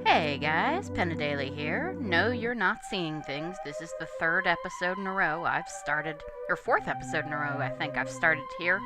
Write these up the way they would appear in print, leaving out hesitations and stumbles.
Hey guys, Daily here. No, you're not seeing things. This is the third episode in a row I've started, or fourth episode in a row I think I've started here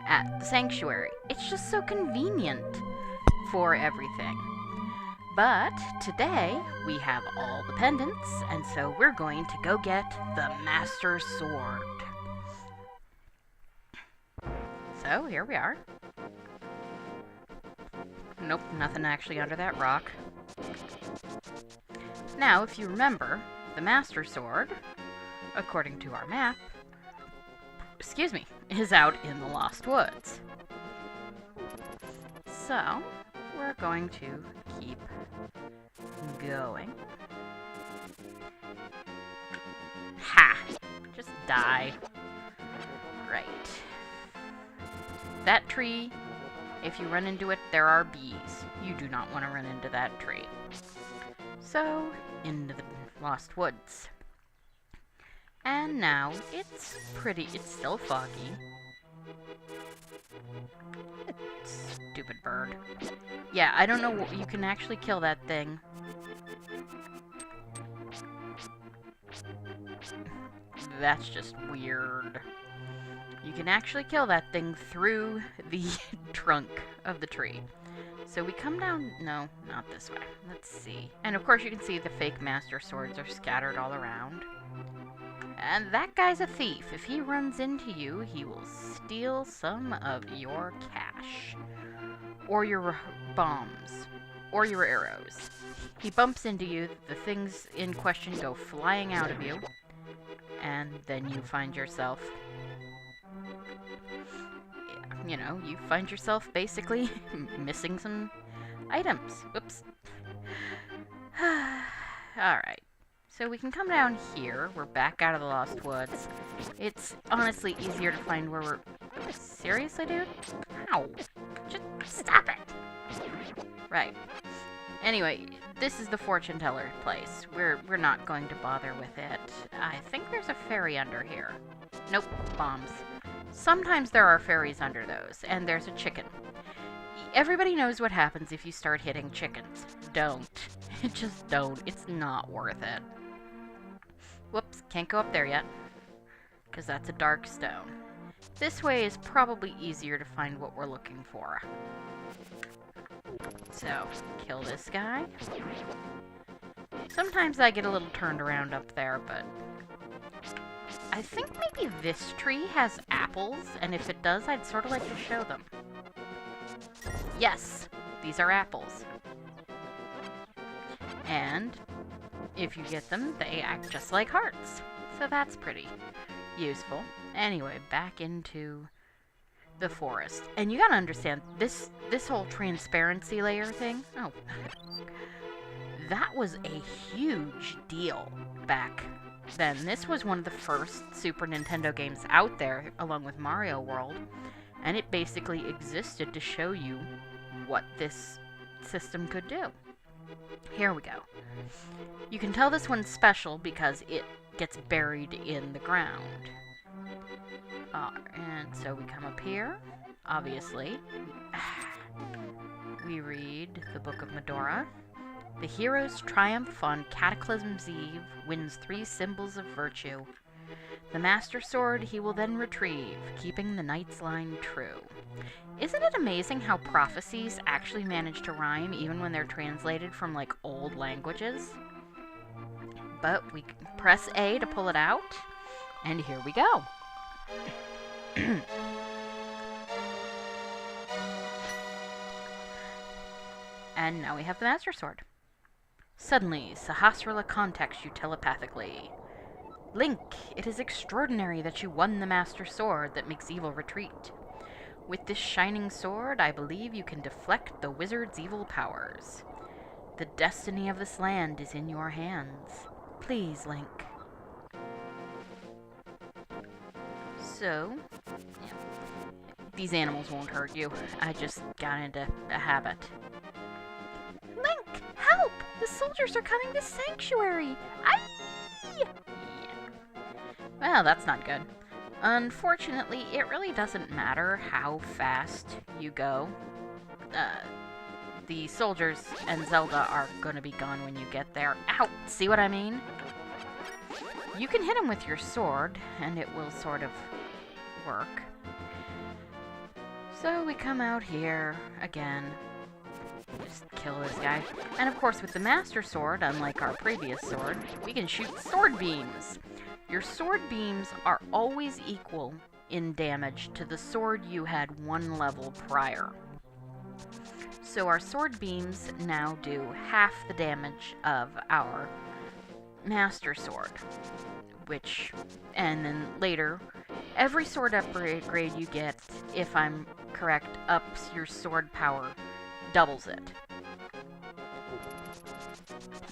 at the sanctuary. It's just so convenient for everything. But today we have all the pendants, and so we're going to go get the Master Sword. So here we are. Nope, nothing actually under that rock. Now, if you remember, the Master Sword, according to our map, is out in the Lost Woods. So, we're going to keep going. Ha! Just die. Right. That tree, if you run into it, there are bees. You do not want to run into that tree. So, into the Lost Woods. And now, it's still foggy. Stupid bird. Yeah, I don't know, you can actually kill that thing. That's just weird. You can actually kill that thing through the trunk of the tree. So we come down, no, not this way. Let's see. And of course you can see the fake Master Swords are scattered all around. And that guy's a thief. If he runs into you, he will steal some of your cash. Or your bombs. Or your arrows. He bumps into you, the things in question go flying out of you. And then you find yourself... you know, you find yourself basically missing some items. Whoops. Alright. So we can come down here. We're back out of the Lost Woods. It's honestly easier to find where we're... Seriously, dude? Ow. Just stop it. Right. Anyway, this is the fortune teller place. We're not going to bother with it. I think there's a fairy under here. Nope. Bombs. Sometimes there are fairies under those, and there's a chicken. Everybody knows what happens if you start hitting chickens. Don't. Just don't. It's not worth it. Whoops, can't go up there yet, because that's a dark stone. This way is probably easier to find what we're looking for. So, kill this guy. Sometimes I get a little turned around up there, but... I think maybe this tree has apples, and if it does, I'd sort of like to show them. Yes, these are apples. And if you get them, they act just like hearts. So that's pretty useful. Anyway, back into the forest. And you gotta understand, this whole transparency layer thing, oh, that was a huge deal back then. This was one of the first Super Nintendo games out there, along with Mario World, and it basically existed to show you what this system could do. Here we go. You can tell this one's special because it gets buried in the ground. And so we come up here, obviously. We read the Book of Medora. The hero's triumph on Cataclysm's Eve wins 3 symbols of virtue. The Master Sword he will then retrieve, keeping the knight's line true. Isn't it amazing how prophecies actually manage to rhyme even when they're translated from, like, old languages? But we press A to pull it out, and here we go. And now we have the Master Sword. Suddenly, Sahasrara contacts you telepathically. Link, it is extraordinary that you won the Master Sword that makes evil retreat. With this shining sword, I believe you can deflect the wizard's evil powers. The destiny of this land is in your hands. Please, Link. So, yeah. These animals won't hurt you. I just got into a habit. Link, help! The soldiers are coming to Sanctuary! Aye! Yeah. Well, that's not good. Unfortunately, it really doesn't matter how fast you go. the soldiers and Zelda are gonna be gone when you get there. Ow! See what I mean? You can hit them with your sword, and it will sort of work. So we come out here again. Just kill this guy. And of course, with the Master Sword, unlike our previous sword, we can shoot sword beams. Your sword beams are always equal in damage to the sword you had one level prior. So our sword beams now do half the damage of our Master Sword, and then later, every sword upgrade you get, if I'm correct, ups your sword power, doubles it.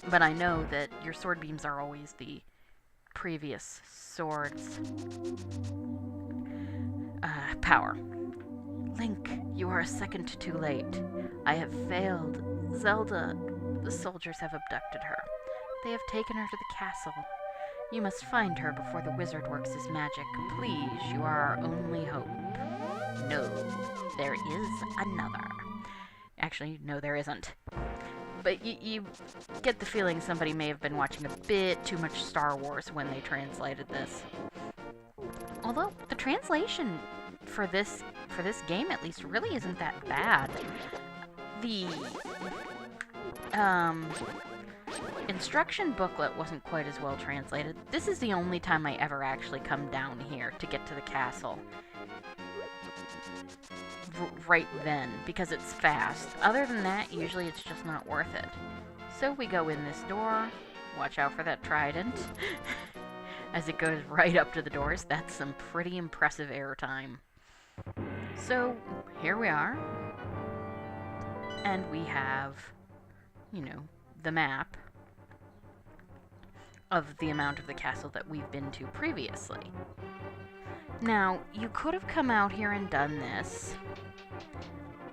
But I know that your sword beams are always the previous sword's power. Link, you are a second too late. I have failed. Zelda, the soldiers have abducted her. They have taken her to the castle. You must find her before the wizard works his magic. Please, you are our only hope. No, there is another. Actually, no, there isn't. But you get the feeling somebody may have been watching a bit too much Star Wars when they translated this. Although, the translation for this game, at least, really isn't that bad. The instruction booklet wasn't quite as well translated. This is the only time I ever actually come down here to get to the castle. Right then, because it's fast. Other than that, usually it's just not worth it. So we go in this door. Watch out for that trident. As it goes right up to the doors. That's some pretty impressive airtime. So, here we are. And we have, you know, the map of the amount of the castle that we've been to previously. Now, you could have come out here and done this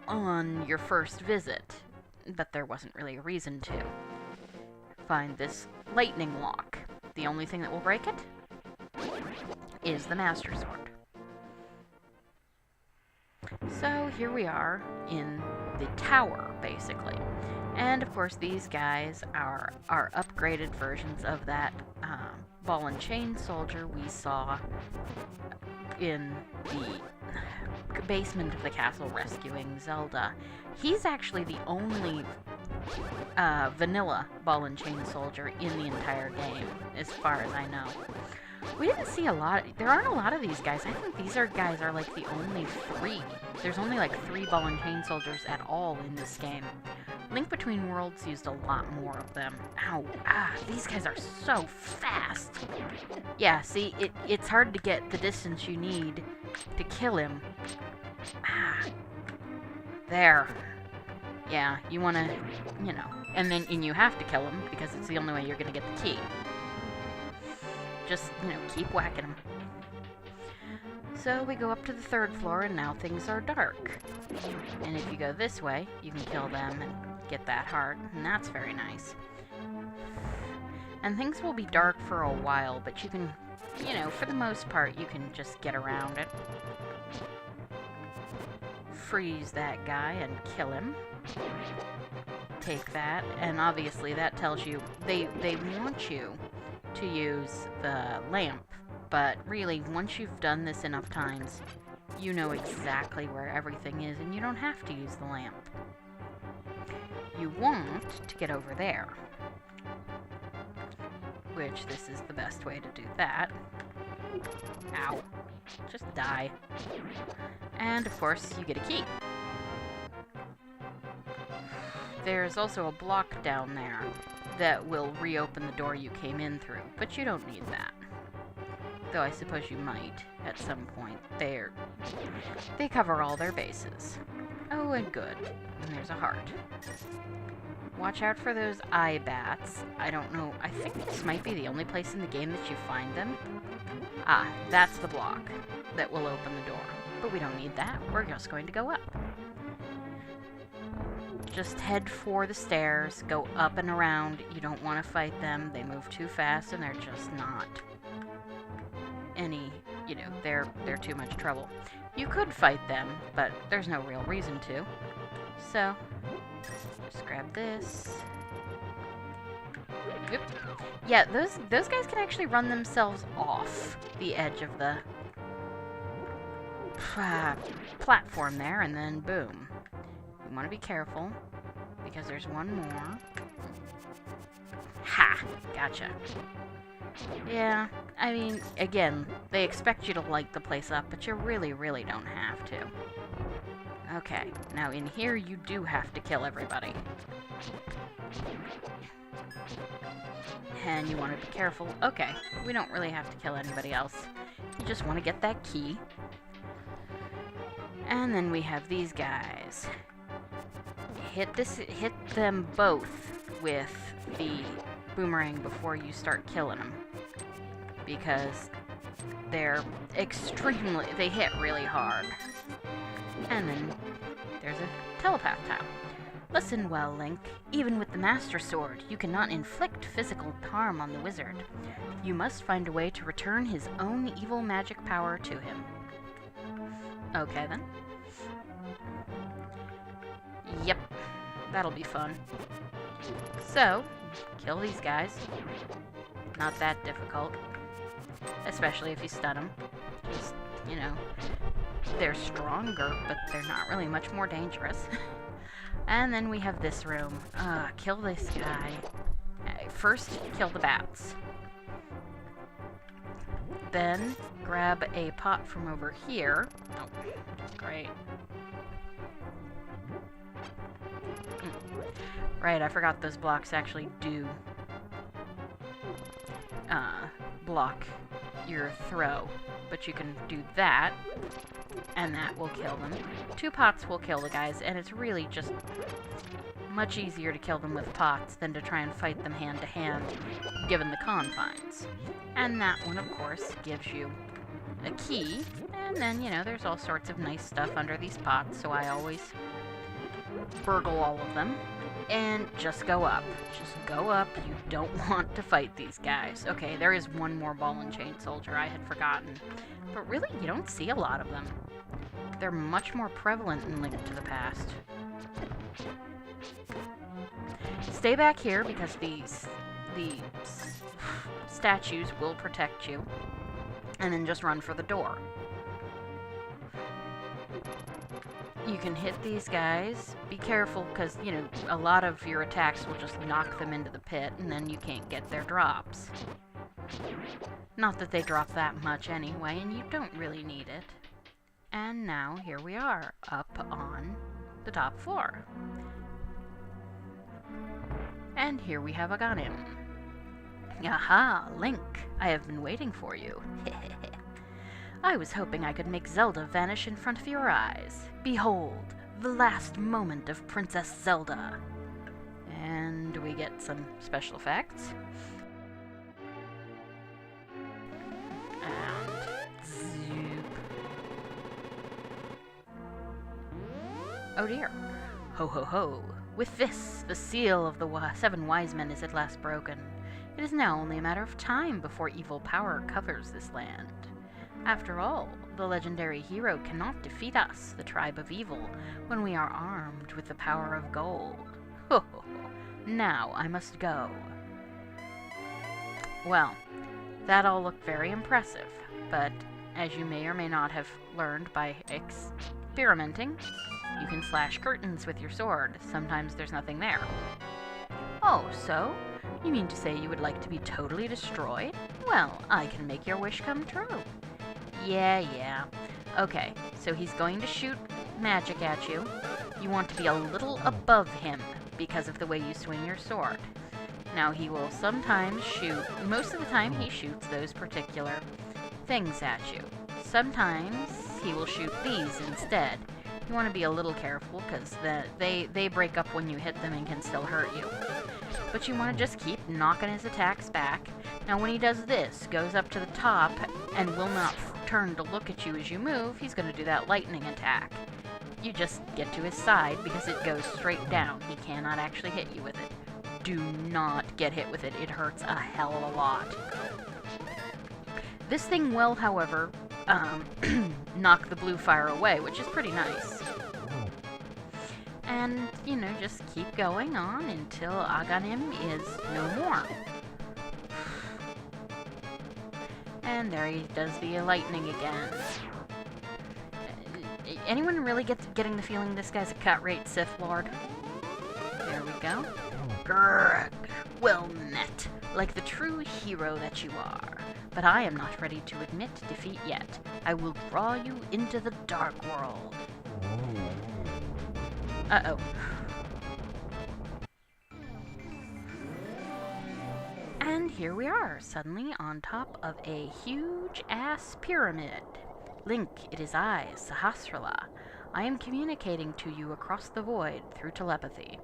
on your first visit, but there wasn't really a reason to. Find this lightning lock. The only thing that will break it is the Master Sword. So here we are in the tower, basically. And of course these guys are upgraded versions of that ball and chain soldier we saw in the basement of the castle rescuing Zelda. He's actually the only vanilla ball and chain soldier in the entire game, as far as I know. We didn't see a lot. There aren't a lot of these guys. I think these guys are like the only three. There's only like 3 ball and chain soldiers at all in this game. Link Between Worlds used a lot more of them. Ow. These guys are so fast. Yeah, see, it's hard to get the distance you need to kill him. There. Yeah, you want to, you know, and you have to kill him because it's the only way you're going to get the key. Just, you know, keep whacking him. So we go up to the 3rd floor and now things are dark. And if you go this way, you can kill them and get that heart, and that's very nice. And things will be dark for a while, but you can, you know, for the most part, you can just get around it. Freeze that guy and kill him. Take that, and obviously that tells you they want you to use the lamp, but really, once you've done this enough times, you know exactly where everything is, and you don't have to use the lamp. You want to get over there, which this is the best way to do that. Ow. Just die. And, of course, you get a key. There's also a block down there that will reopen the door you came in through, but you don't need that. Though I suppose you might, at some point. They cover all their bases. Oh, and good. And there's a heart. Watch out for those eye bats. I don't know, I think this might be the only place in the game that you find them. That's the block that will open the door. But we don't need that. We're just going to go up. Just head for the stairs, go up and around. You don't want to fight them. They move too fast and they're just not any, you know, they're too much trouble. You could fight them, but there's no real reason to. So, just grab this. Oop. Yeah, those guys can actually run themselves off the edge of the platform there, and then boom. You want to be careful, because there's one more. Ha! Gotcha. Yeah, I mean, again, they expect you to light the place up, but you really, really don't have to. Okay, now in here you do have to kill everybody. And you want to be careful. Okay, we don't really have to kill anybody else. You just want to get that key. And then we have these guys. Hit them both with the boomerang before you start killing them. Because they hit really hard. And then there's a telepath tile. Listen well, Link. Even with the Master Sword, you cannot inflict physical harm on the wizard. You must find a way to return his own evil magic power to him. Okay, then. Yep, that'll be fun. So, kill these guys. Not that difficult. Especially if you stun them. Just, you know, they're stronger, but they're not really much more dangerous. And then we have this room. Kill this guy. First, kill the bats. Then, grab a pot from over here. Oh, great. Right, I forgot those blocks actually do block your throw. But you can do that, and that will kill them. 2 pots will kill the guys, and it's really just much easier to kill them with pots than to try and fight them hand to hand, given the confines. And that one, of course, gives you a key, and then, you know, there's all sorts of nice stuff under these pots, so I always burgle all of them. And just go up. Just go up. You don't want to fight these guys. Okay, there is one more ball and chain soldier I had forgotten. But really, you don't see a lot of them. They're much more prevalent in Link to the Past. Stay back here because these statues will protect you. And then just run for the door. You can hit these guys. Be careful because, you know, a lot of your attacks will just knock them into the pit and then you can't get their drops. Not that they drop that much anyway, and you don't really need it. And now, here we are, up on the top floor. And here we have a Ganem. Aha, Link, I have been waiting for you. I was hoping I could make Zelda vanish in front of your eyes. Behold, the last moment of Princess Zelda. And we get some special effects. And zoop. Oh dear. Ho ho ho. With this, the seal of the 7 wise men is at last broken. It is now only a matter of time before evil power covers this land. After all, the legendary hero cannot defeat us, the tribe of evil, when we are armed with the power of gold. Ho ho ho. Now I must go. Well, that all looked very impressive, but as you may or may not have learned by experimenting, you can slash curtains with your sword. Sometimes there's nothing there. Oh, so? You mean to say you would like to be totally destroyed? Well, I can make your wish come true. Yeah. Okay, so he's going to shoot magic at you. You want to be a little above him because of the way you swing your sword. Now he will sometimes shoot, most of the time he shoots those particular things at you. Sometimes he will shoot these instead. You want to be a little careful because they break up when you hit them and can still hurt you. But you want to just keep knocking his attacks back. Now when he does this, goes up to the top and will not turn to look at you as you move, he's going to do that lightning attack. You just get to his side because it goes straight down. He cannot actually hit you with it. Do not get hit with it. It hurts a hell of a lot. This thing will, however, knock the blue fire away, which is pretty nice. And, you know, just keep going on until Aghanim is no more. And there he does the lightning again. Anyone really getting the feeling this guy's a cut-rate Sith Lord? There we go. Grrr, well met, like the true hero that you are. But I am not ready to admit defeat yet. I will draw you into the Dark World. Uh-oh. And here we are, suddenly on top of a huge-ass pyramid. Link, it is I, Sahasrahla. I am communicating to you across the void through telepathy.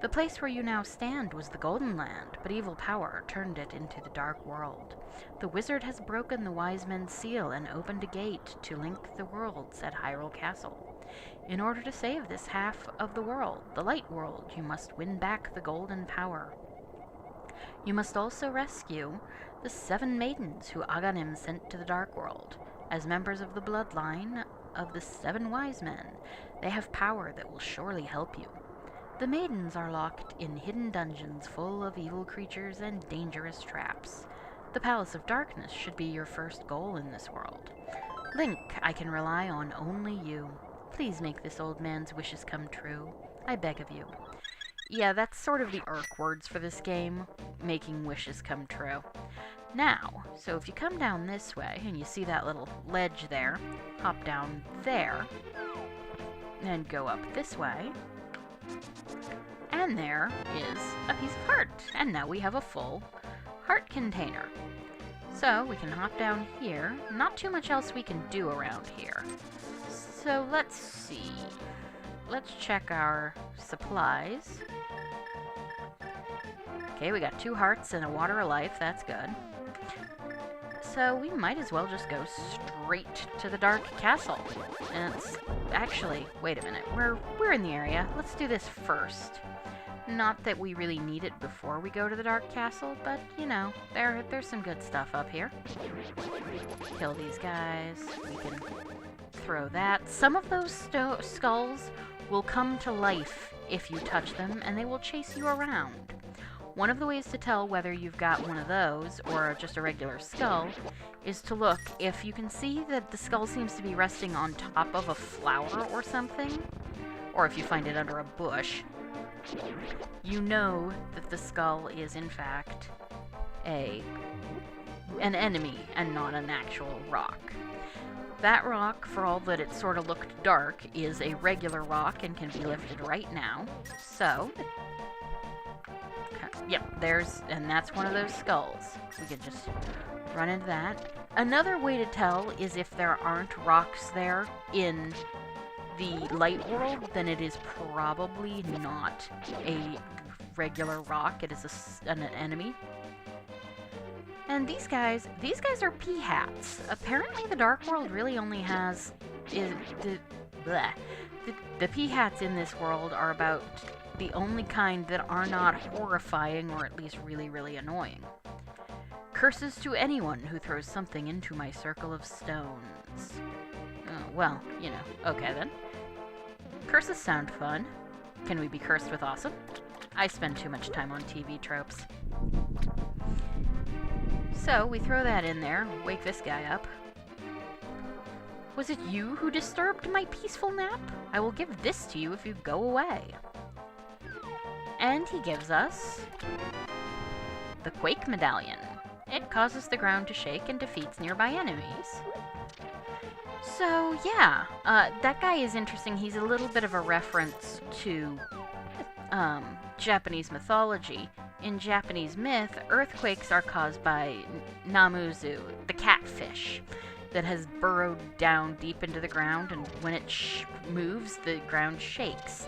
The place where you now stand was the Golden Land, but evil power turned it into the Dark World. The wizard has broken the wise men's seal and opened a gate to link the worlds at Hyrule Castle. In order to save this half of the world, the Light World, you must win back the golden power. You must also rescue the 7 maidens who Aghanim sent to the Dark World. As members of the bloodline of the 7 wise men, they have power that will surely help you. The maidens are locked in hidden dungeons full of evil creatures and dangerous traps. The Palace of Darkness should be your first goal in this world. Link, I can rely on only you. Please make this old man's wishes come true. I beg of you. Yeah, that's sort of the ARC words for this game, making wishes come true. Now, so if you come down this way, and you see that little ledge there, hop down there, and go up this way, and there is a piece of heart, and now we have a full heart container. So, we can hop down here, not too much else we can do around here. So, let's see. Let's check our supplies. Okay, we got 2 hearts and a water of life, that's good. So we might as well just go straight to the Dark Castle. And it's actually, wait a minute, we're in the area. Let's do this first. Not that we really need it before we go to the Dark Castle, but you know, there's some good stuff up here. Kill these guys. We can throw that. Some of those skulls will come to life if you touch them, and they will chase you around. One of the ways to tell whether you've got one of those, or just a regular skull, is to look. If you can see that the skull seems to be resting on top of a flower or something, or if you find it under a bush, you know that the skull is, in fact, an enemy and not an actual rock. That rock, for all that it sort of looked dark, is a regular rock and can be lifted right now. So, yep, and that's one of those skulls. We could just run into that. Another way to tell is if there aren't rocks there in the light world, then it is probably not a regular rock. It is an enemy. And these guys are pea-hats. Apparently the Dark World really only has... The pea-hats in this world are about the only kind that are not horrifying, or at least really, really annoying. Curses to anyone who throws something into my circle of stones. Oh, well, you know. Okay, then. Curses sound fun. Can we be cursed with awesome? I spend too much time on TV tropes. So, we throw that in there, wake this guy up. Was it you who disturbed my peaceful nap? I will give this to you if you go away. And he gives us the Quake Medallion. It causes the ground to shake and defeats nearby enemies. So, yeah, that guy is interesting. He's a little bit of a reference to Japanese mythology. In Japanese myth, earthquakes are caused by Namuzu, the catfish, that has burrowed down deep into the ground, and when it moves, the ground shakes.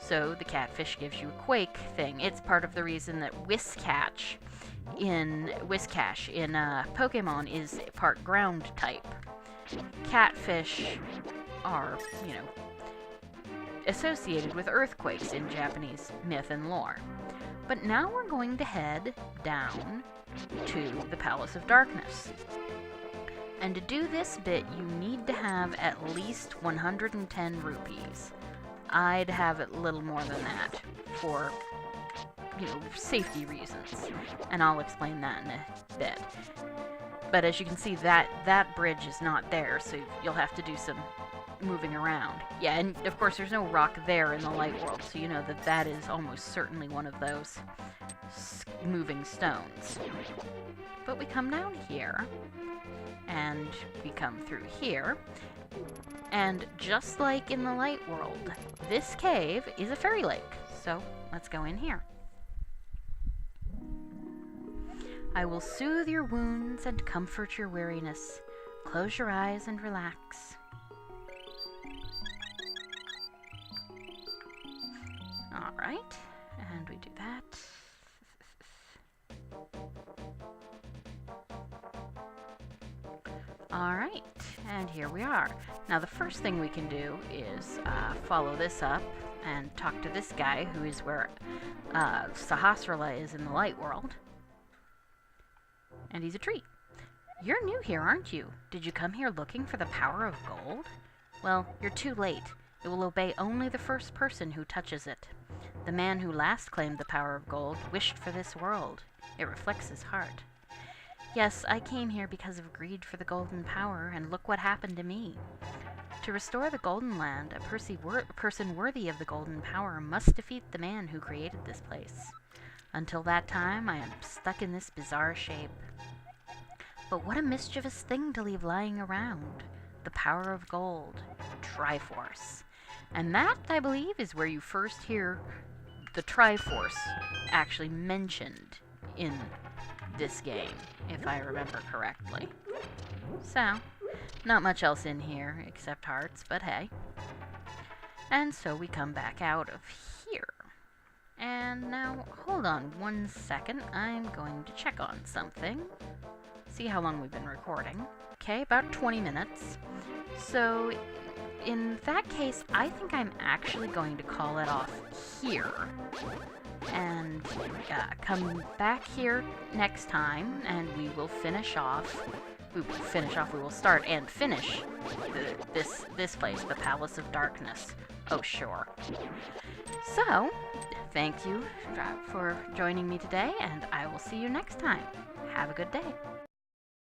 So the catfish gives you a quake thing. It's part of the reason that Whiscash in Pokemon is part ground type. Catfish are, you know, associated with earthquakes in Japanese myth and lore. But now we're going to head down to the Palace of Darkness. And to do this bit, you need to have at least 110 rupees. I'd have it little more than that for, safety reasons. And I'll explain that in a bit. But as you can see, that bridge is not there, so you'll have to do some moving around. Yeah, and of course there's no rock there in the light world, so you know that is almost certainly one of those moving stones. But we come down here, and we come through here, and just like in the light world, this cave is a fairy lake. So let's go in here. I will soothe your wounds and comfort your weariness. Close your eyes and relax. Alright, and we do that. Alright, and here we are. Now the first thing we can do is follow this up and talk to this guy, who is where Sahasrara is in the light world. And he's a tree. You're new here, aren't you? Did you come here looking for the power of gold? Well, you're too late. It will obey only the first person who touches it. The man who last claimed the power of gold wished for this world. It reflects his heart. Yes, I came here because of greed for the golden power, and look what happened to me. To restore the Golden Land, a person worthy of the golden power must defeat the man who created this place. Until that time, I am stuck in this bizarre shape. But what a mischievous thing to leave lying around. The power of gold. Triforce. And that, I believe, is where you first hear the Triforce actually mentioned in this game, if I remember correctly. So, not much else in here except hearts, but hey. And so we come back out of here. And now, hold on 1 second, I'm going to check on something. See how long we've been recording. Okay, about 20 minutes. So, in that case, I think I'm actually going to call it off here. And come back here next time, and we will finish off. We will start and finish this place, the Palace of Darkness. Oh, sure. So, thank you for joining me today, and I will see you next time. Have a good day.